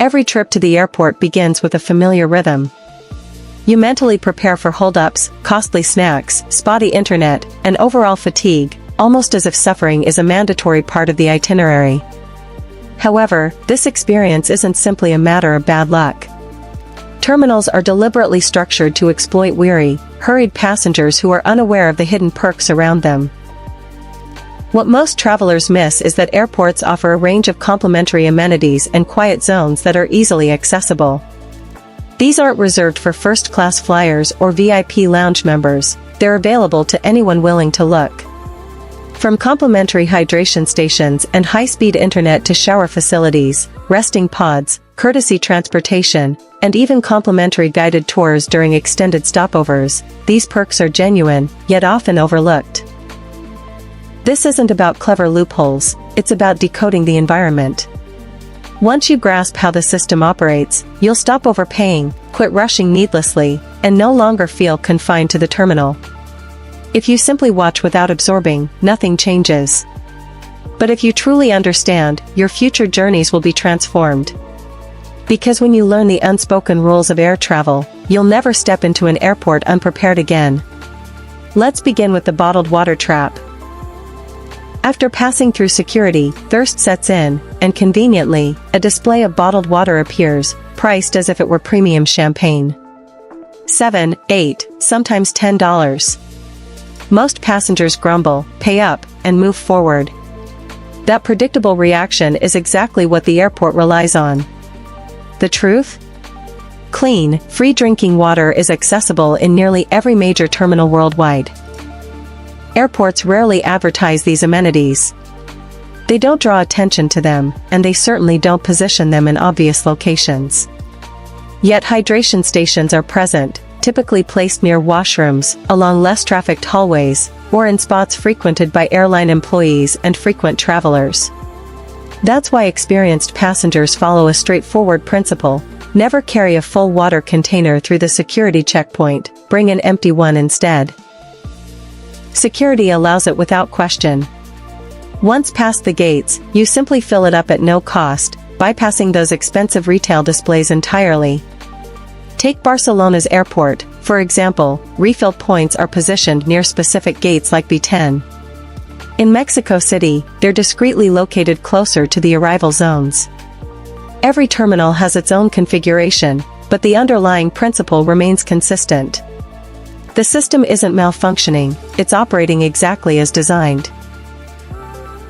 Every trip to the airport begins with a familiar rhythm. You mentally prepare for holdups, costly snacks, spotty internet, and overall fatigue, almost as if suffering is a mandatory part of the itinerary. However, this experience isn't simply a matter of bad luck. Terminals are deliberately structured to exploit weary, hurried passengers who are unaware of the hidden perks around them. What most travelers miss is that airports offer a range of complimentary amenities and quiet zones that are easily accessible. These aren't reserved for first-class flyers or VIP lounge members, they're available to anyone willing to look. From complimentary hydration stations and high-speed internet to shower facilities, resting pods, courtesy transportation, and even complimentary guided tours during extended stopovers, these perks are genuine, yet often overlooked. This isn't about clever loopholes, it's about decoding the environment. Once you grasp how the system operates, you'll stop overpaying, quit rushing needlessly, and no longer feel confined to the terminal. If you simply watch without absorbing, nothing changes. But if you truly understand, your future journeys will be transformed. Because when you learn the unspoken rules of air travel, you'll never step into an airport unprepared again. Let's begin with the bottled water trap. After passing through security, thirst sets in, and conveniently, a display of bottled water appears, priced as if it were premium champagne. $7, $8, sometimes $10. Most passengers grumble, pay up, and move forward. That predictable reaction is exactly what the airport relies on. The truth? Clean, free drinking water is accessible in nearly every major terminal worldwide. Airports rarely advertise these amenities. They don't draw attention to them, and they certainly don't position them in obvious locations. Yet hydration stations are present, typically placed near washrooms, along less trafficked hallways, or in spots frequented by airline employees and frequent travelers. That's why experienced passengers follow a straightforward principle: never carry a full water container through the security checkpoint, bring an empty one instead. Security allows it without question. Once past the gates, you simply fill it up at no cost, bypassing those expensive retail displays entirely. Take Barcelona's airport, for example. Refill points are positioned near specific gates like B10. In Mexico City, they're discreetly located closer to the arrival zones. Every terminal has its own configuration, but the underlying principle remains consistent. The system isn't malfunctioning, it's operating exactly as designed.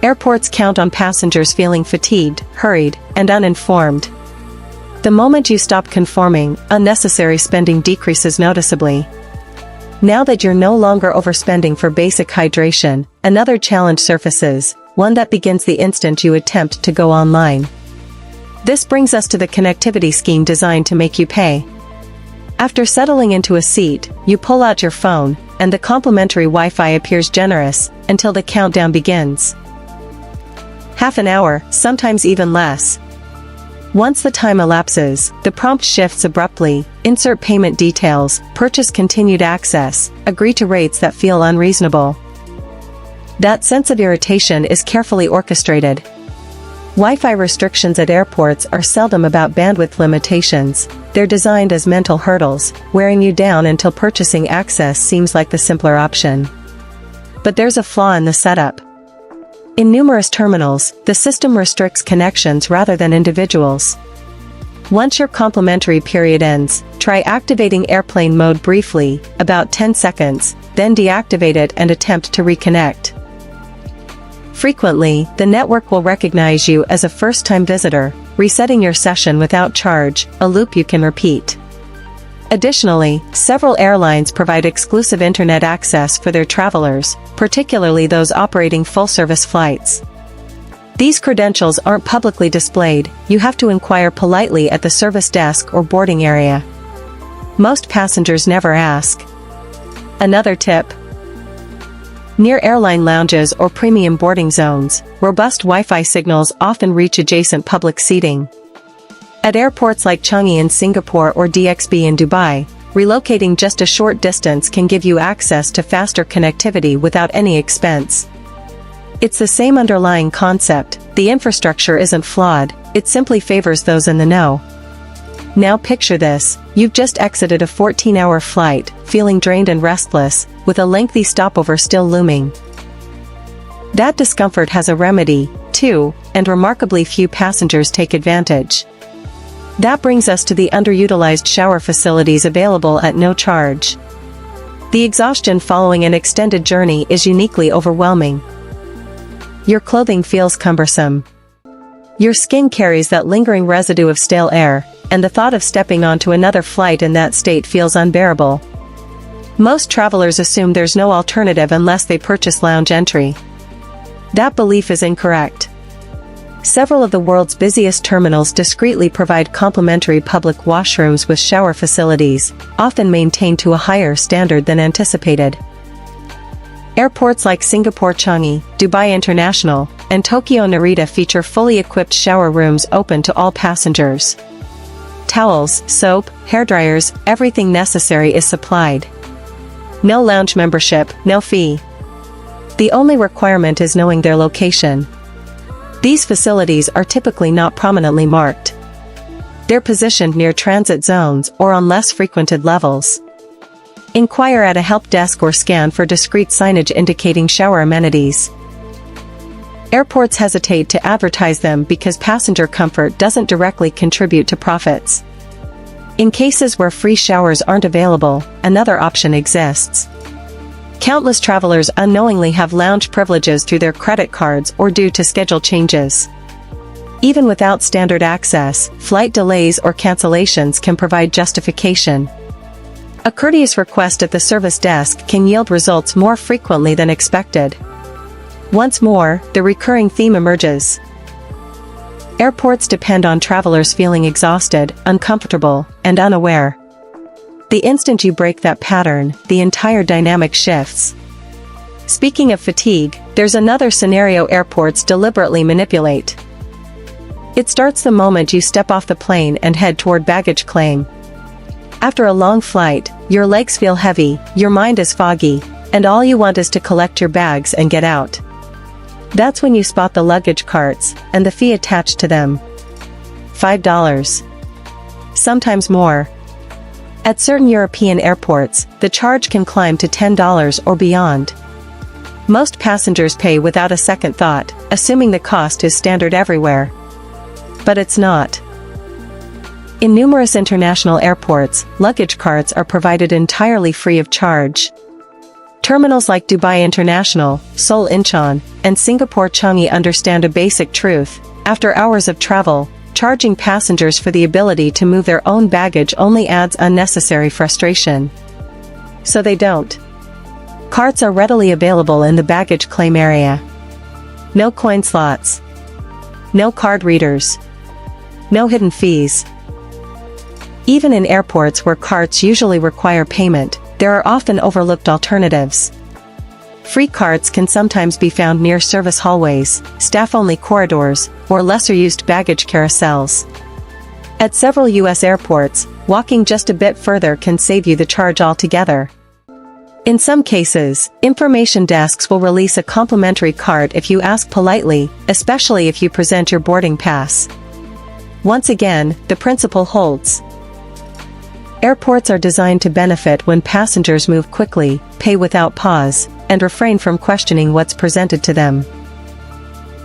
Airports count on passengers feeling fatigued, hurried, and uninformed. The moment you stop conforming, unnecessary spending decreases noticeably. Now that you're no longer overspending for basic hydration, another challenge surfaces, one that begins the instant you attempt to go online. This brings us to the connectivity scheme designed to make you pay. After settling into a seat, you pull out your phone, and the complimentary Wi-Fi appears generous, until the countdown begins. Half an hour, sometimes even less. Once the time elapses, the prompt shifts abruptly: insert payment details, purchase continued access, agree to rates that feel unreasonable. That sense of irritation is carefully orchestrated. Wi-Fi restrictions at airports are seldom about bandwidth limitations, they're designed as mental hurdles, wearing you down until purchasing access seems like the simpler option. But there's a flaw in the setup. In numerous terminals, the system restricts connections rather than individuals. Once your complimentary period ends, try activating airplane mode briefly, about 10 seconds, then deactivate it and attempt to reconnect. Frequently, the network will recognize you as a first-time visitor, resetting your session without charge, a loop you can repeat. Additionally, several airlines provide exclusive internet access for their travelers, particularly those operating full-service flights. These credentials aren't publicly displayed, you have to inquire politely at the service desk or boarding area. Most passengers never ask. Another tip: near airline lounges or premium boarding zones, robust Wi-Fi signals often reach adjacent public seating. At airports like Changi in Singapore or DXB in Dubai, relocating just a short distance can give you access to faster connectivity without any expense. It's the same underlying concept. The infrastructure isn't flawed, it simply favors those in the know. Now picture this: you've just exited a 14-hour flight, feeling drained and restless, with a lengthy stopover still looming. That discomfort has a remedy, too, and remarkably few passengers take advantage. That brings us to the underutilized shower facilities available at no charge. The exhaustion following an extended journey is uniquely overwhelming. Your clothing feels cumbersome. Your skin carries that lingering residue of stale air, and the thought of stepping onto another flight in that state feels unbearable. Most travelers assume there's no alternative unless they purchase lounge entry. That belief is incorrect. Several of the world's busiest terminals discreetly provide complimentary public washrooms with shower facilities, often maintained to a higher standard than anticipated. Airports like Singapore Changi, Dubai International, and Tokyo Narita feature fully equipped shower rooms open to all passengers. Towels, soap, hairdryers, everything necessary is supplied. No lounge membership, no fee. The only requirement is knowing their location. These facilities are typically not prominently marked. They're positioned near transit zones or on less frequented levels. Inquire at a help desk or scan for discreet signage indicating shower amenities. Airports hesitate to advertise them because passenger comfort doesn't directly contribute to profits. In cases where free showers aren't available, another option exists. Countless travelers unknowingly have lounge privileges through their credit cards or due to schedule changes. Even without standard access, flight delays or cancellations can provide justification. A courteous request at the service desk can yield results more frequently than expected. Once more, the recurring theme emerges. Airports depend on travelers feeling exhausted, uncomfortable, and unaware. The instant you break that pattern, the entire dynamic shifts. Speaking of fatigue, there's another scenario airports deliberately manipulate. It starts the moment you step off the plane and head toward baggage claim. After a long flight, your legs feel heavy, your mind is foggy, and all you want is to collect your bags and get out. That's when you spot the luggage carts, and the fee attached to them. $5. Sometimes more. At certain European airports, the charge can climb to $10 or beyond. Most passengers pay without a second thought, assuming the cost is standard everywhere. But it's not. In numerous international airports, luggage carts are provided entirely free of charge. Terminals like Dubai International, Seoul Incheon, and Singapore Changi understand a basic truth: after hours of travel, charging passengers for the ability to move their own baggage only adds unnecessary frustration. So they don't. Carts are readily available in the baggage claim area. No coin slots. No card readers. No hidden fees. Even in airports where carts usually require payment, there are often overlooked alternatives. Free carts can sometimes be found near service hallways, staff-only corridors, or lesser-used baggage carousels. At several U.S. airports, walking just a bit further can save you the charge altogether. In some cases, information desks will release a complimentary cart if you ask politely, especially if you present your boarding pass. Once again, the principle holds. Airports are designed to benefit when passengers move quickly, pay without pause, and refrain from questioning what's presented to them.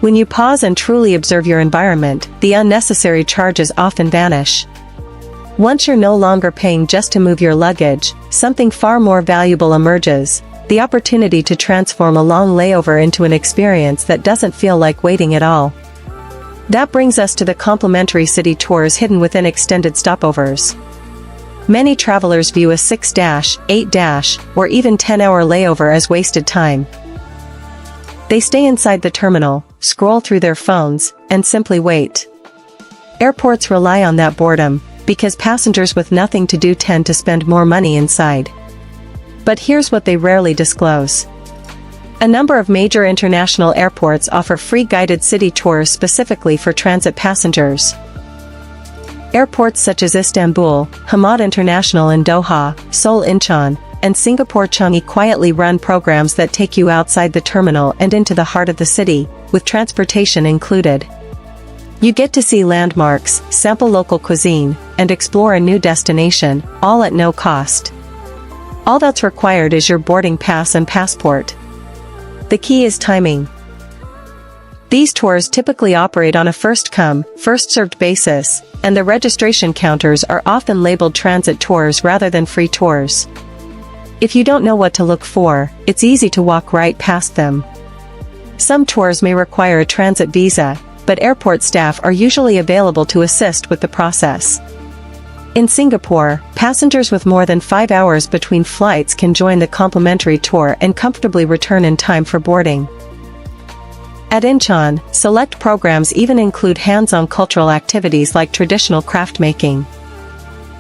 When you pause and truly observe your environment, the unnecessary charges often vanish. Once you're no longer paying just to move your luggage, something far more valuable emerges: the opportunity to transform a long layover into an experience that doesn't feel like waiting at all. That brings us to the complimentary city tours hidden within extended stopovers. Many travelers view a 6-, 8-, or even 10-hour layover as wasted time. They stay inside the terminal, scroll through their phones, and simply wait. Airports rely on that boredom, because passengers with nothing to do tend to spend more money inside. But here's what they rarely disclose. A number of major international airports offer free guided city tours specifically for transit passengers. Airports such as Istanbul, Hamad International in Doha, Seoul Incheon, and Singapore Changi quietly run programs that take you outside the terminal and into the heart of the city, with transportation included. You get to see landmarks, sample local cuisine, and explore a new destination, all at no cost. All that's required is your boarding pass and passport. The key is timing. These tours typically operate on a first-come, first-served basis, and the registration counters are often labeled transit tours rather than free tours. If you don't know what to look for, it's easy to walk right past them. Some tours may require a transit visa, but airport staff are usually available to assist with the process. In Singapore, passengers with more than 5 hours between flights can join the complimentary tour and comfortably return in time for boarding. At Incheon, select programs even include hands-on cultural activities like traditional craft making.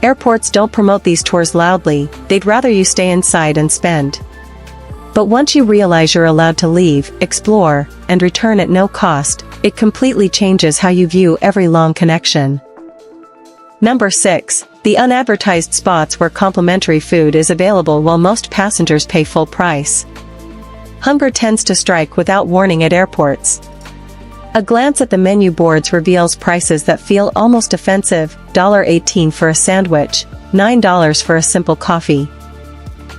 Airports don't promote these tours loudly, they'd rather you stay inside and spend. But once you realize you're allowed to leave, explore, and return at no cost, it completely changes how you view every long connection. Number 6. The unadvertised spots where complimentary food is available while most passengers pay full price. Hunger tends to strike without warning at airports. A glance at the menu boards reveals prices that feel almost offensive: $18 for a sandwich, $9 for a simple coffee.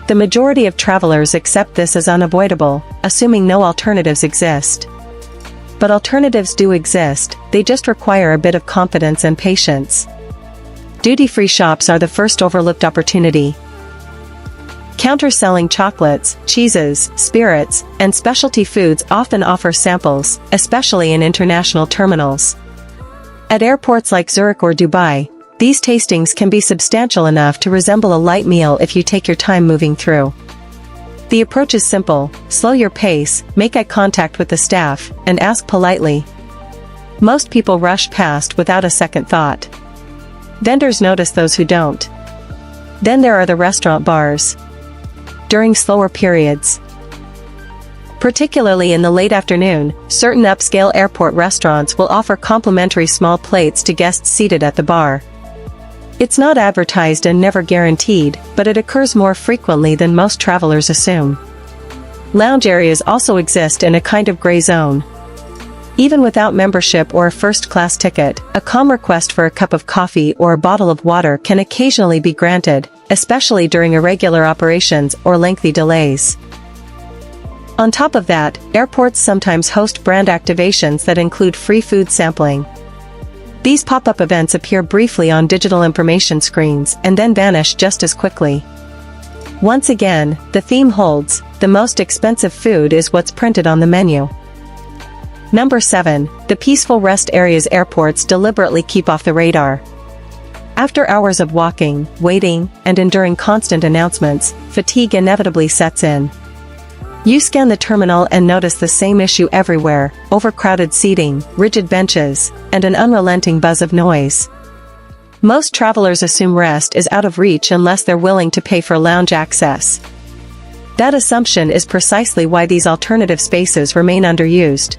The majority of travelers accept this as unavoidable, assuming no alternatives exist. But alternatives do exist, they just require a bit of confidence and patience. Duty-free shops are the first overlooked opportunity. Counter-selling chocolates, cheeses, spirits, and specialty foods often offer samples, especially in international terminals. At airports like Zurich or Dubai, these tastings can be substantial enough to resemble a light meal if you take your time moving through. The approach is simple: slow your pace, make eye contact with the staff, and ask politely. Most people rush past without a second thought. Vendors notice those who don't. Then there are the restaurant bars. During slower periods, particularly in the late afternoon, certain upscale airport restaurants will offer complimentary small plates to guests seated at the bar. It's not advertised and never guaranteed, but it occurs more frequently than most travelers assume. Lounge areas also exist in a kind of gray zone. Even without membership or a first-class ticket, a calm request for a cup of coffee or a bottle of water can occasionally be granted, especially during irregular operations or lengthy delays. On top of that, airports sometimes host brand activations that include free food sampling. These pop-up events appear briefly on digital information screens and then vanish just as quickly. Once again, the theme holds: the most expensive food is what's printed on the menu. Number 7. The peaceful rest areas airports deliberately keep off the radar. After hours of walking, waiting, and enduring constant announcements, fatigue inevitably sets in. You scan the terminal and notice the same issue everywhere: overcrowded seating, rigid benches, and an unrelenting buzz of noise. Most travelers assume rest is out of reach unless they're willing to pay for lounge access. That assumption is precisely why these alternative spaces remain underused.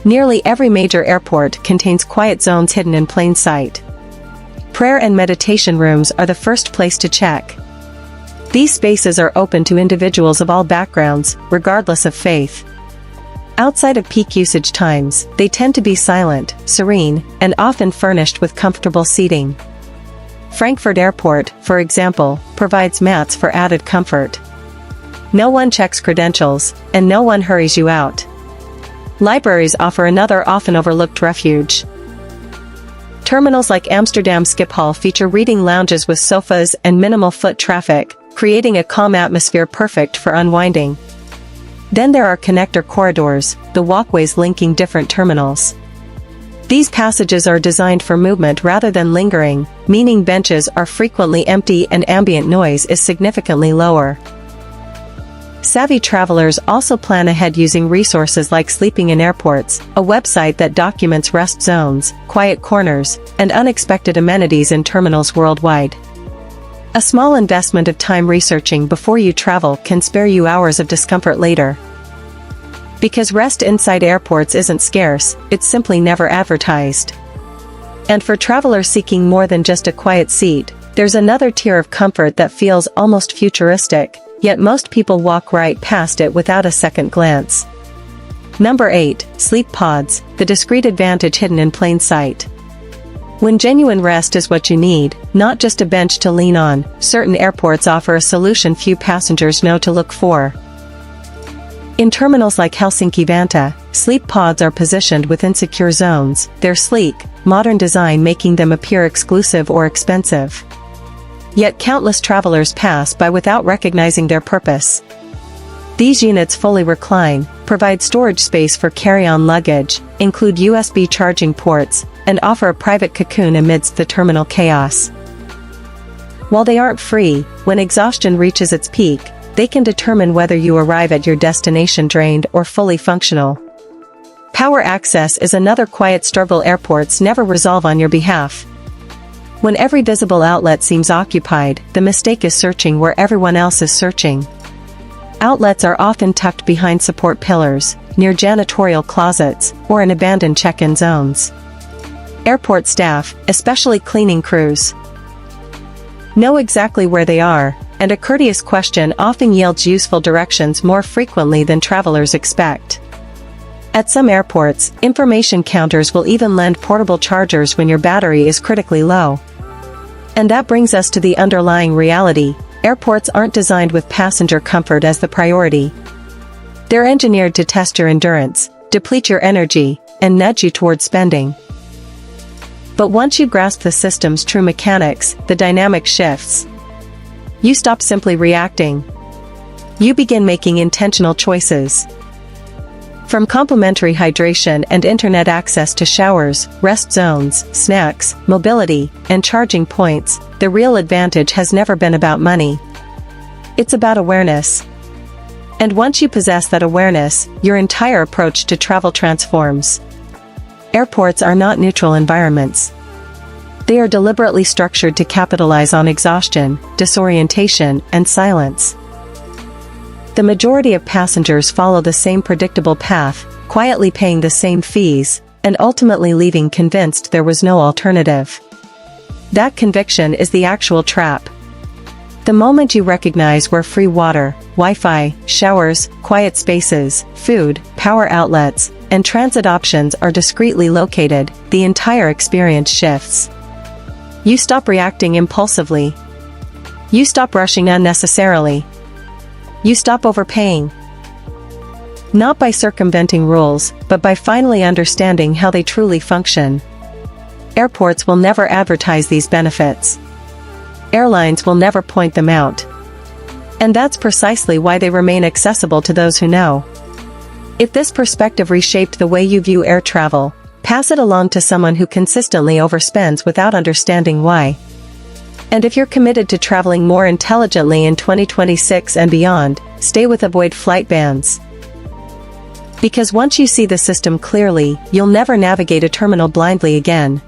Nearly every major airport contains quiet zones hidden in plain sight. Prayer and meditation rooms are the first place to check. These spaces are open to individuals of all backgrounds, regardless of faith. Outside of peak usage times, they tend to be silent, serene, and often furnished with comfortable seating. Frankfurt Airport, for example, provides mats for added comfort. No one checks credentials, and no one hurries you out. Libraries offer another often overlooked refuge. Terminals like Amsterdam Schiphol feature reading lounges with sofas and minimal foot traffic, creating a calm atmosphere perfect for unwinding. Then there are connector corridors, the walkways linking different terminals. These passages are designed for movement rather than lingering, meaning benches are frequently empty and ambient noise is significantly lower. Savvy travelers also plan ahead using resources like Sleeping in Airports, a website that documents rest zones, quiet corners, and unexpected amenities in terminals worldwide. A small investment of time researching before you travel can spare you hours of discomfort later. Because rest inside airports isn't scarce, it's simply never advertised. And for travelers seeking more than just a quiet seat, There's another tier of comfort that feels almost futuristic, yet most people walk right past it without a second glance. Number 8. Sleep pods, the discreet advantage hidden in plain sight. When genuine rest is what you need, not just a bench to lean on, certain airports offer a solution few passengers know to look for. In terminals like Helsinki-Vantaa, sleep pods are positioned within secure zones, their sleek, modern design making them appear exclusive or expensive. Yet countless travelers pass by without recognizing their purpose. These units fully recline, provide storage space for carry-on luggage, include USB charging ports, and offer a private cocoon amidst the terminal chaos. While they aren't free, when exhaustion reaches its peak, they can determine whether you arrive at your destination drained or fully functional. Power access is another quiet struggle airports never resolve on your behalf. When every visible outlet seems occupied, the mistake is searching where everyone else is searching. Outlets are often tucked behind support pillars, near janitorial closets, or in abandoned check-in zones. Airport staff, especially cleaning crews, know exactly where they are, and a courteous question often yields useful directions more frequently than travelers expect. At some airports, information counters will even lend portable chargers when your battery is critically low. And that brings us to the underlying reality: airports aren't designed with passenger comfort as the priority. They're engineered to test your endurance, deplete your energy, and nudge you towards spending. But once you grasp the system's true mechanics, the dynamic shifts. You stop simply reacting. You begin making intentional choices. From complimentary hydration and internet access to showers, rest zones, snacks, mobility, and charging points, the real advantage has never been about money. It's about awareness. And once you possess that awareness, your entire approach to travel transforms. Airports are not neutral environments. They are deliberately structured to capitalize on exhaustion, disorientation, and silence. The majority of passengers follow the same predictable path, quietly paying the same fees, and ultimately leaving convinced there was no alternative. That conviction is the actual trap. The moment you recognize where free water, Wi-Fi, showers, quiet spaces, food, power outlets, and transit options are discreetly located, the entire experience shifts. You stop reacting impulsively. You stop rushing unnecessarily. You stop overpaying. Not by circumventing rules, but by finally understanding how they truly function. Airports will never advertise these benefits. Airlines will never point them out. And that's precisely why they remain accessible to those who know. If this perspective reshaped the way you view air travel, pass it along to someone who consistently overspends without understanding why. And if you're committed to traveling more intelligently in 2026 and beyond, stay with Avoid Flight Bans. Because once you see the system clearly, you'll never navigate a terminal blindly again.